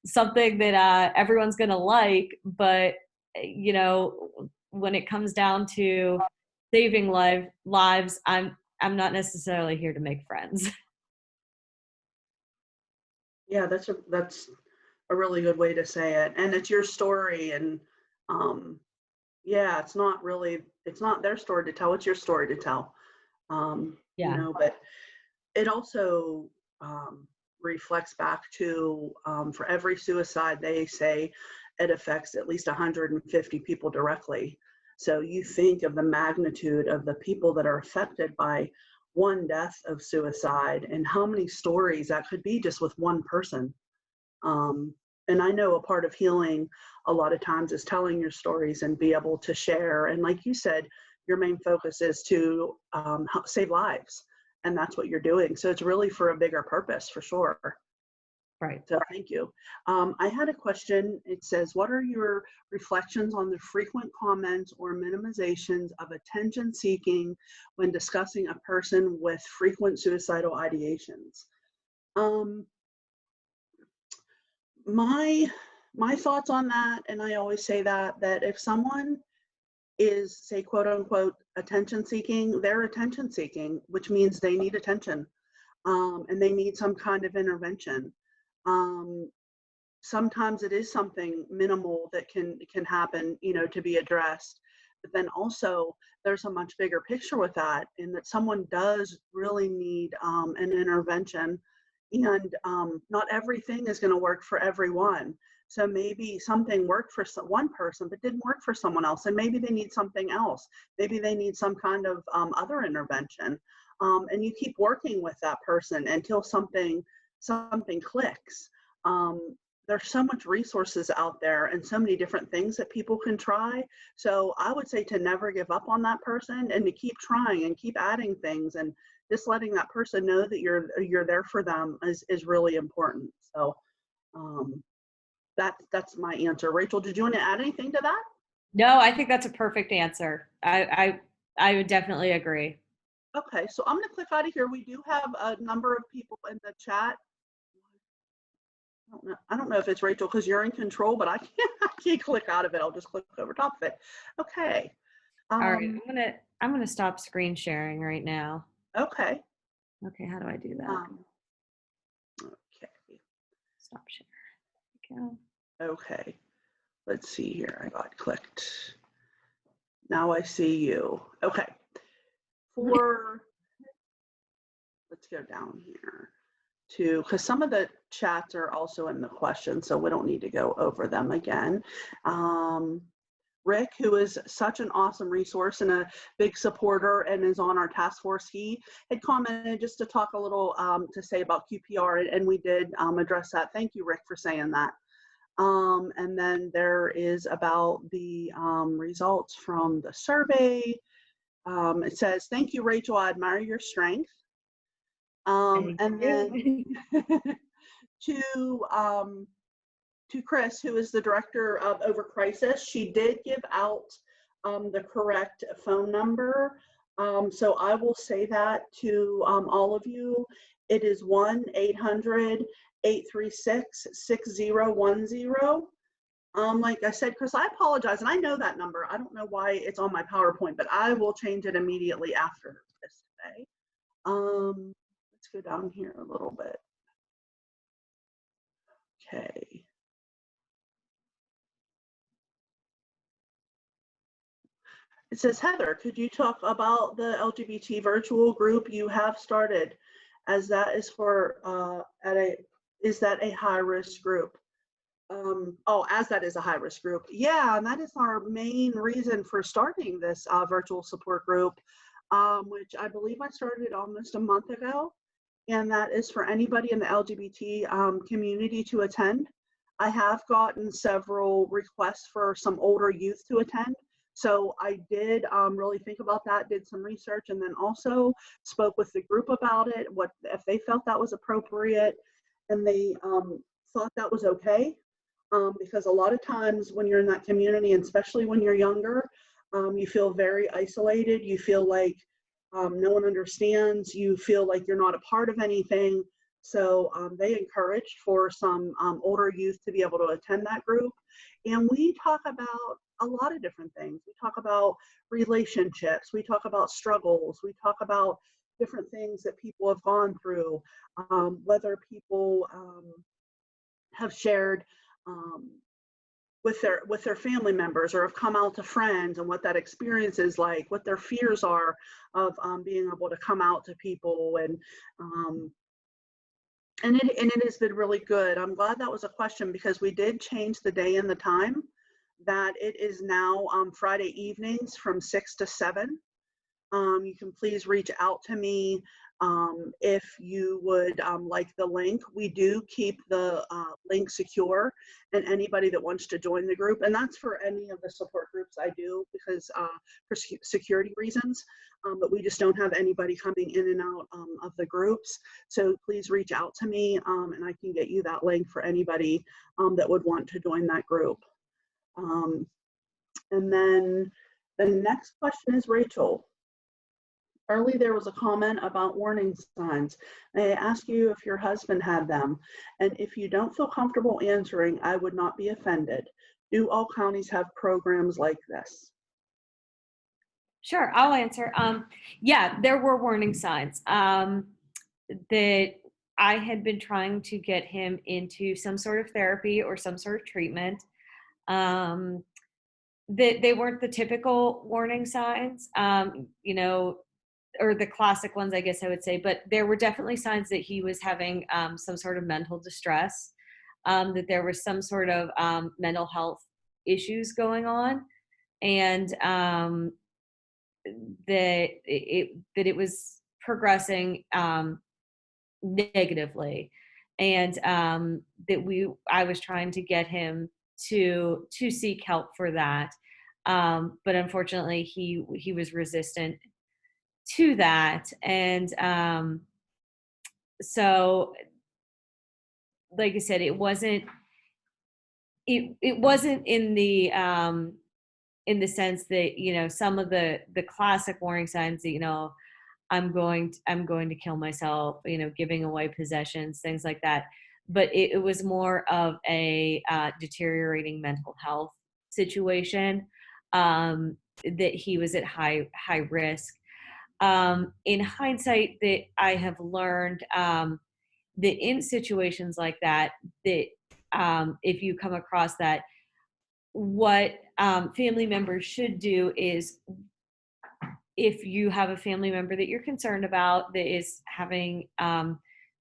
something that everyone's going to like, but you know, when it comes down to saving lives, I'm not necessarily here to make friends. Yeah, that's a really good way to say it. And it's your story, and yeah, it's not their story to tell, it's your story to tell. You Yeah. know, but it also reflects back to, for every suicide, they say it affects at least 150 people directly. So you think of the magnitude of the people that are affected by one death of suicide and how many stories that could be just with one person. Um, and I know a part of healing a lot of times is telling your stories and be able to share. And like you said, your main focus is to help save lives. And that's what you're doing. So it's really for a bigger purpose, for sure. Right. So thank you. I had a question. It says, what are your reflections on the frequent comments or minimizations of attention seeking when discussing a person with frequent suicidal ideations? My thoughts on that, and I always say that if someone is, say, quote unquote attention seeking, they're attention seeking, which means they need attention, and they need some kind of intervention. Sometimes it is something minimal that can happen, you know, to be addressed, but then also there's a much bigger picture with that, in that someone does really need an intervention, and not everything is going to work for everyone. So maybe something worked for one person but didn't work for someone else, and maybe they need something else. Maybe they need some kind of other intervention, and you keep working with that person until something clicks. There's so much resources out there and so many different things that people can try. So I would say to never give up on that person and to keep trying and keep adding things, and just letting that person know that you're there for them is really important. So that's my answer. Rachel, did you want to add anything to that? No, I think that's a perfect answer. I would definitely agree. Okay, so I'm going to click out of here. We do have a number of people in the chat. I don't know if it's Rachel because you're in control, but I can't click out of it. I'll just click over top of it. Okay. All right, I'm gonna stop screen sharing right now. Okay. Okay, how do I do that? Okay. Stop sharing. Okay. Let's see here. I got clicked. Now I see you. Okay. Let's go down here because some of the chats are also in the questions, so we don't need to go over them again. Rick, who is such an awesome resource and a big supporter and is on our task force, he had commented just to talk a little to say about QPR, and we did address that. Thank you, Rick, for saying that. And then there is about the results from the survey. It says, thank you, Rachel, I admire your strength. And then to to Chris, who is the director of Over Crisis, she did give out the correct phone number. So I will say that to all of you. It is 1-800-836-6010. Like I said, Chris, I apologize, and I know that number. I don't know why it's on my PowerPoint, but I will change it immediately after this today. Let's go down here a little bit. Okay. It says, Heather, could you talk about the LGBT virtual group you have started, as that is for is that a high risk group? As that is a high risk group. Yeah, and that is our main reason for starting this virtual support group, which I believe I started almost a month ago. And that is for anybody in the LGBT community to attend. I have gotten several requests for some older youth to attend. So I did really think about that, did some research, and then also spoke with the group about it, what if they felt that was appropriate, and they thought that was okay. Because a lot of times when you're in that community, and especially when you're younger, you feel very isolated. You feel like no one understands. You feel like you're not a part of anything. So they encouraged for some older youth to be able to attend that group. And we talk about a lot of different things. We talk about relationships. We talk about struggles. We talk about different things that people have gone through, whether people have shared with their family members, or have come out to friends, and what that experience is like, what their fears are of being able to come out to people, and it has been really good. I'm glad that was a question, because we did change the day and the time. That it is now Friday evenings from 6 to 7. You can please reach out to me if you would like the link. We do keep the link secure, and anybody that wants to join the group, and that's for any of the support groups I do, because for security reasons, but we just don't have anybody coming in and out of the groups. So please reach out to me, and I can get you that link for anybody that would want to join that group. And then the next question is Rachel. Early, there was a comment about warning signs. May I ask you if your husband had them? And if you don't feel comfortable answering, I would not be offended. Do all counties have programs like this? Sure, I'll answer. Yeah, there were warning signs that I had been trying to get him into some sort of therapy or some sort of treatment. That they weren't the typical warning signs, or the classic ones, I guess I would say, but there were definitely signs that he was having some sort of mental distress, that there was some sort of mental health issues going on, and that it was progressing negatively, and that I was trying to get him to seek help for that, but unfortunately he was resistant to that, and so like I said, it wasn't in the sense that some of the classic warning signs that I'm going to kill myself, giving away possessions, things like that. But it was more of a deteriorating mental health situation, that he was at high risk. In hindsight, that I have learned that in situations like that, if you come across that, what family members should do is, if you have a family member that you're concerned about that is having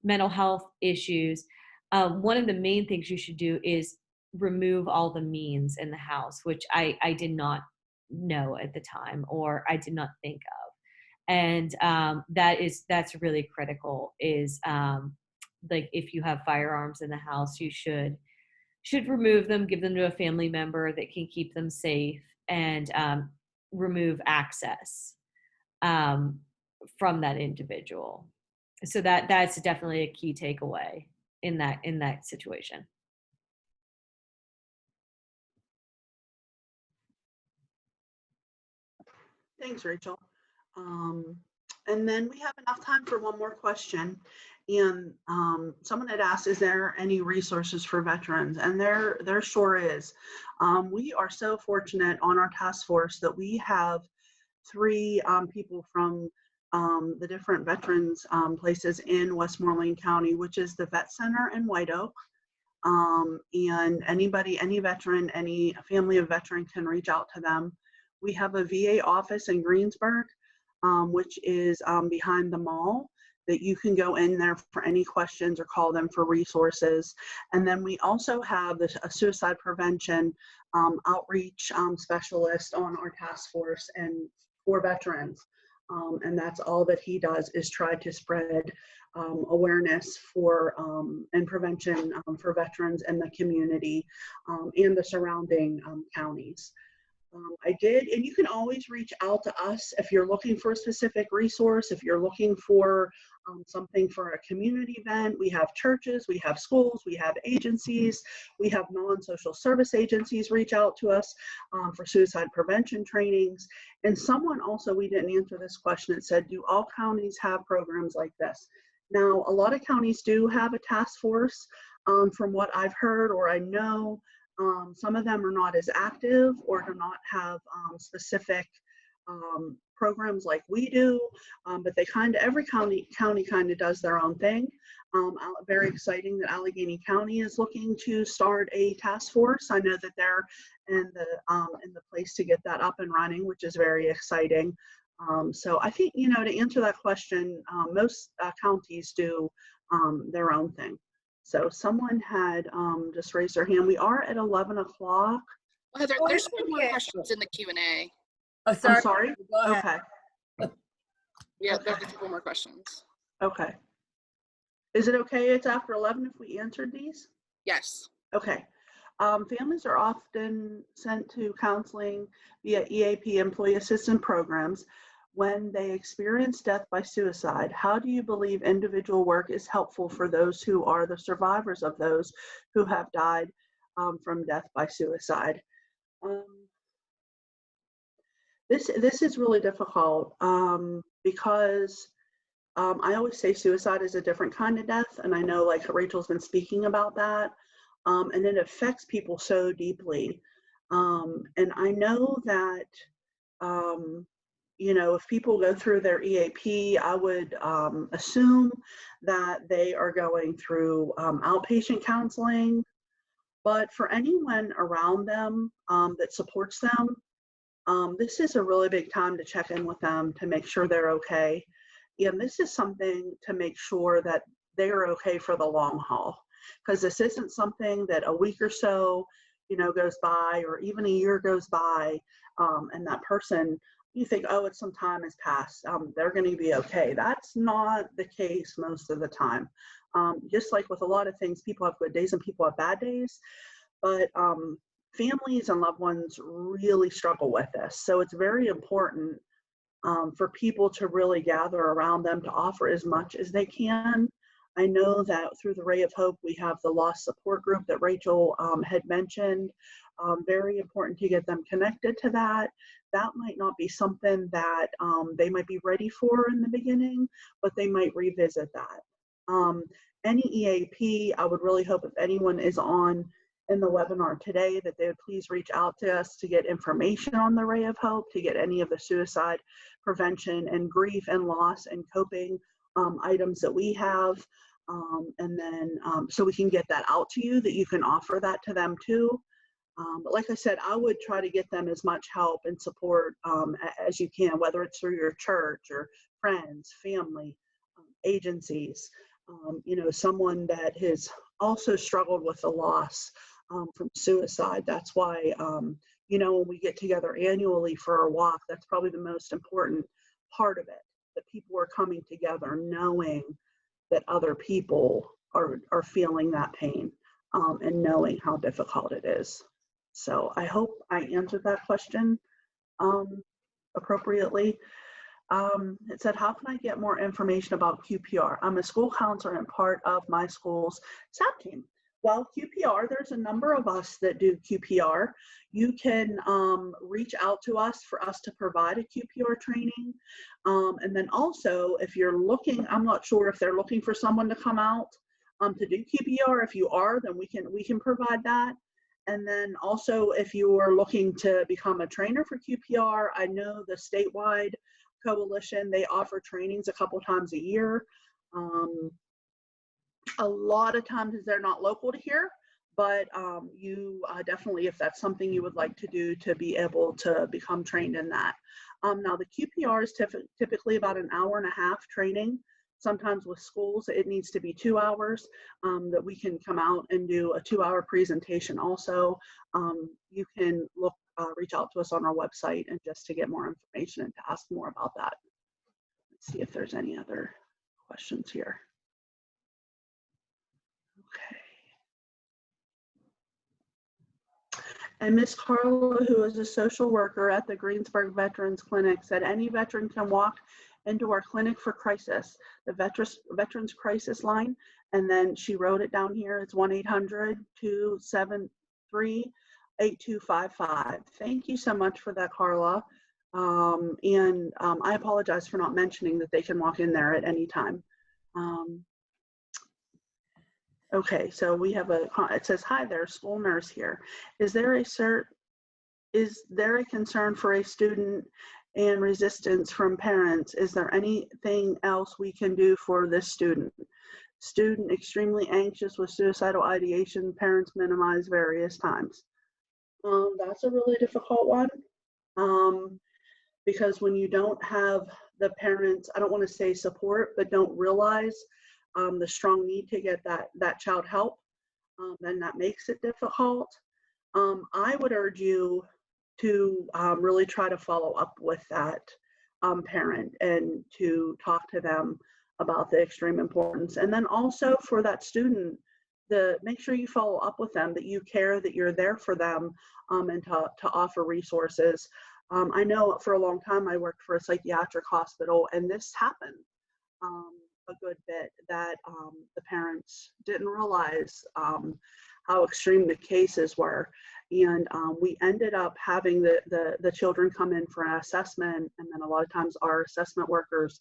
mental health issues, one of the main things you should do is remove all the means in the house, which I did not know at the time, or I did not think of. And that's really critical, is like, if you have firearms in the house, you should remove them, give them to a family member that can keep them safe, and remove access from that individual. So that's definitely a key takeaway in that situation. Thanks, Rachel. And then we have enough time for one more question. And someone had asked, is there any resources for veterans? And there sure is. We are so fortunate on our task force that we have three people from the different veterans places in Westmoreland County, which is the Vet Center in White Oak. And anybody, any veteran, any family of veteran can reach out to them. We have a VA office in Greensburg, which is behind the mall, that you can go in there for any questions or call them for resources. And then we also have a suicide prevention outreach specialist on our task force and for veterans. And that's all that he does, is try to spread awareness for and prevention for veterans in the community and the surrounding counties. I did, and you can always reach out to us if you're looking for a specific resource, if you're looking for something for a community event. We have churches, we have schools, we have agencies, we have non-social service agencies reach out to us for suicide prevention trainings. And someone also, we didn't answer this question, it said, do all counties have programs like this? Now, a lot of counties do have a task force from what I've heard or I know. Some of them are not as active or do not have specific programs like we do, but they every county kind of does their own thing. Very exciting that Allegheny County is looking to start a task force. I know that they're in the place to get that up and running, which is very exciting. So I think, to answer that question, most counties do their own thing. So someone had just raised their hand. We are at 11 o'clock. Well, Heather, Oh, there's it's two more okay. questions in the Q&A. Oh, sorry. I'm sorry? Go ahead. Okay, Yeah, there's a couple more questions. okay. Is it okay it's after 11 if we answered these? Yes. Okay. Families are often sent to counseling via EAP, employee assistance programs. When they experience death by suicide, how do you believe individual work is helpful for those who are the survivors of those who have died from death by suicide? This is really difficult because I always say suicide is a different kind of death, and I know like Rachel's been speaking about that, and it affects people so deeply. And I know that if people go through their EAP, I would assume that they are going through outpatient counseling. But for anyone around them that supports them, this is a really big time to check in with them to make sure they're okay. And this is something to make sure that they are okay for the long haul. Because this isn't something that a week or so, goes by, or even a year goes by, and that person, you think, oh, it's some time has passed, they're going to be okay. That's not the case most of the time. Just like with a lot of things, people have good days and people have bad days, but families and loved ones really struggle with this. So it's very important for people to really gather around them to offer as much as they can. I know that through the Ray of Hope, we have the loss support group that Rachel had mentioned. Very important to get them connected to that. That might not be something that they might be ready for in the beginning, but they might revisit that. Any EAP, I would really hope if anyone is on in the webinar today that they would please reach out to us to get information on the Ray of Hope, to get any of the suicide prevention and grief and loss and coping items that we have. And then so we can get that out to you, that you can offer that to them too. But like I said, I would try to get them as much help and support as you can, whether it's through your church or friends, family, agencies, someone that has also struggled with the loss from suicide. That's why, when we get together annually for our walk, that's probably the most important part of it, that people are coming together knowing that other people are feeling that pain and knowing how difficult it is. So I hope I answered that question appropriately. It said, how can I get more information about QPR? I'm a school counselor and part of my school's SAP team. Well, QPR, there's a number of us that do QPR. You can reach out to us for us to provide a QPR training. And then also, if you're looking, I'm not sure if they're looking for someone to come out to do QPR. If you are, then we can provide that. And then also, if you are looking to become a trainer for QPR, I know the statewide coalition, they offer trainings a couple times a year. A lot of times they're not local to here, but you definitely, if that's something you would like to do, to be able to become trained in that. Now the QPR is typically about an hour and a half training. Sometimes with schools, it needs to be 2 hours, that we can come out and do a 2-hour presentation also. You can reach out to us on our website and just to get more information and to ask more about that. Let's see if there's any other questions here. Okay. And Miss Carla, who is a social worker at the Greensburg Veterans Clinic, said any veteran can walk into our clinic for crisis, the Veterans Crisis Line. And then she wrote it down here. It's 1-800-273-8255. Thank you so much for that, Carla. I apologize for not mentioning that they can walk in there at any time. Okay, so we have it says, hi there, school nurse here. Is there a concern for a student and resistance from parents? Is there anything else we can do for this student? Student extremely anxious with suicidal ideation, parents minimize various times. That's a really difficult one, because when you don't have the parents, I don't want to say support, but don't realize the strong need to get that child help, then that makes it difficult. I would urge you to really try to follow up with that parent and to talk to them about the extreme importance. And then also for that student, make sure you follow up with them, that you care, that you're there for them, and to offer resources. I know for a long time I worked for a psychiatric hospital, and this happened a good bit, that the parents didn't realize how extreme the cases were. And we ended up having the children come in for an assessment, and then a lot of times our assessment workers,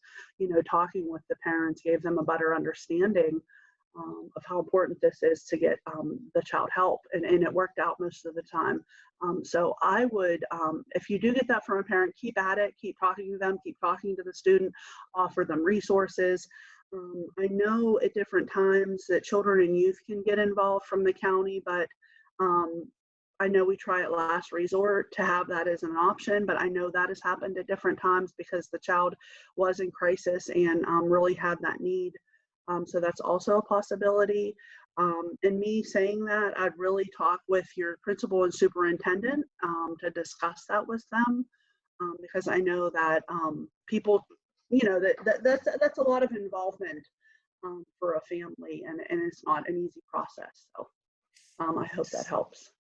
talking with the parents, gave them a better understanding of how important this is to get the child help, and it worked out most of the time. So I would, if you do get that from a parent, keep at it, keep talking to them, keep talking to the student, offer them resources. I know at different times that children and youth can get involved from the county, but I know we try at last resort to have that as an option, but I know that has happened at different times because the child was in crisis and really had that need. So that's also a possibility. And me saying that, I'd really talk with your principal and superintendent to discuss that with them, because I know that people, that's a lot of involvement for a family, and it's not an easy process. So I hope that helps.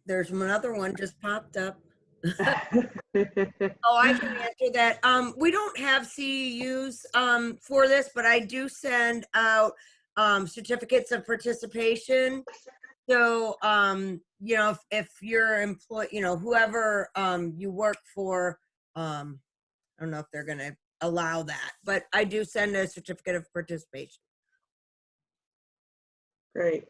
There's another one just popped up. Oh, I can answer that. We don't have CEUs for this, but I do send out certificates of participation. So, if you're employed, whoever you work for, I don't know if they're going to allow that, but I do send a certificate of participation. Great.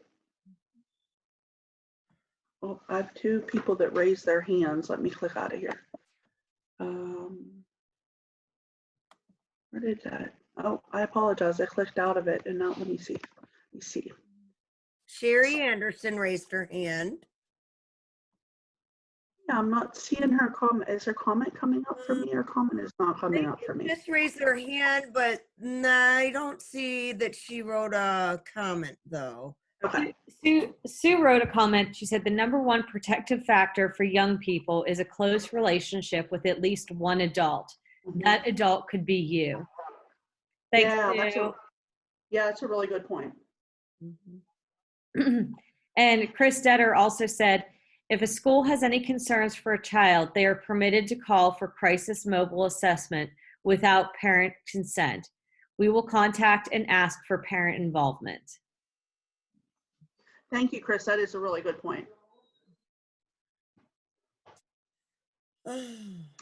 Well, I have 2 people that raised their hands. Let me click out of here. Where did that? Oh, I apologize. I clicked out of it, and now let me see. Let me see. Sherry Anderson raised her hand. Yeah, I'm not seeing her comment. Is her comment coming up for me, or comment is not coming up for me? Just raised her hand, but I don't see that she wrote a comment though. Okay. Sue wrote a comment. She said the number one protective factor for young people is a close relationship with at least one adult. That adult could be you. Thanks, Sue. That's a really good point. And Chris Detter also said, if a school has any concerns for a child, they are permitted to call for crisis mobile assessment without parent consent. We will contact and ask for parent involvement. Thank you, Chris. That is a really good point.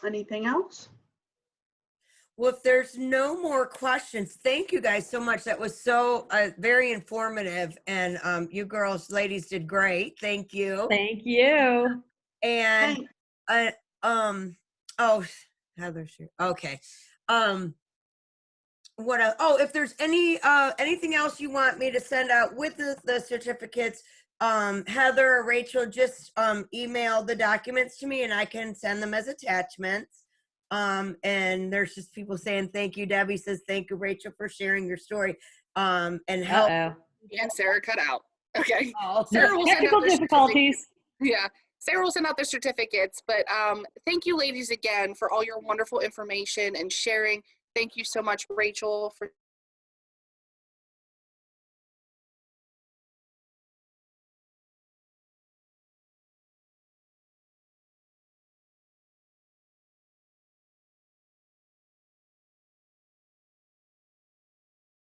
Anything else? Well, if there's no more questions, thank you guys so much. That was so very informative, and you girls, ladies, did great. Thank you. Thank you. And Thank- oh, Heather's here. Okay. What else? Oh, if there's anything else you want me to send out with the certificates, Heather or Rachel, just email the documents to me and I can send them as attachments. And there's just people saying thank you. Debbie says thank you, Rachel, for sharing your story. And help. Uh-oh. And Sarah cut out. Okay. Oh, Sarah will send Technical out the difficulties. Yeah, Sarah will send out the certificates, but thank you ladies again for all your wonderful information and sharing. Thank you so much, Rachel, for